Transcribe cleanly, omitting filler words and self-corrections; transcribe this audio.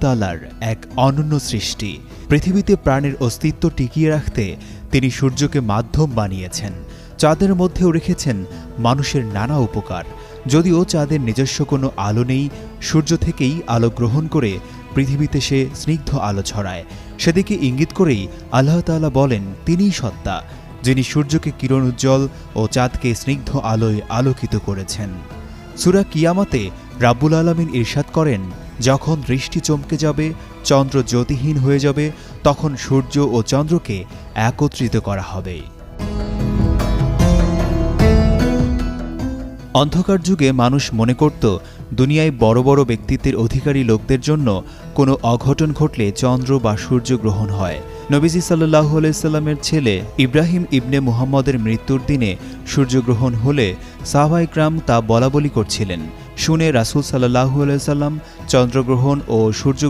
তাআলার এক অনন্য সৃষ্টি। পৃথিবীতে প্রাণের অস্তিত্ব টিকিয়ে রাখতে তিনি সূর্যকে মাধ্যম বানিয়েছেন। চাঁদের মধ্যেও রেখেছেন মানুষের নানা উপকার। যদিও চাঁদের নিজস্ব কোনো আলো নেই, সূর্য থেকেই আলো গ্রহণ করে পৃথিবীতে সে স্নিগ্ধ আলো ছড়ায়। সেদিকে ইঙ্গিত করেই আল্লাহ তাআলা বলেন, তিনিই সত্তা, যিনি সূর্যকে কিরণ উজ্জ্বল ও চাঁদকে স্নিগ্ধ আলোয় আলোকিত করেছেন। সূরা কিয়ামতে রাব্বুল আলামিন ইরশাদ করেন, যখন দৃষ্টি চমকে যাবে, চন্দ্র জ্যোতিহীন হয়ে যাবে, তখন সূর্য ও চন্দ্রকে একত্রিত করা হবে। অন্ধকার যুগে মানুষ মনে করত দুনিয়ায় বড় বড় ব্যক্তিত্বের অধিকারী লোকদের জন্য কোনো অঘটন ঘটলে চন্দ্র বা সূর্য গ্রহণ হয়। নবীজি সাল্লাল্লাহু আলাইহি সাল্লামের ছেলে ইব্রাহিম ইবনে মুহাম্মদের মৃত্যুর দিনে সূর্যগ্রহণ হলে সাহাবায়ে কেরাম তা বলাবলি করছিলেন। শুনে রাসূল সাল্লাল্লাহু আলাইহি সাল্লাম চন্দ্রগ্রহণ ও সূর্য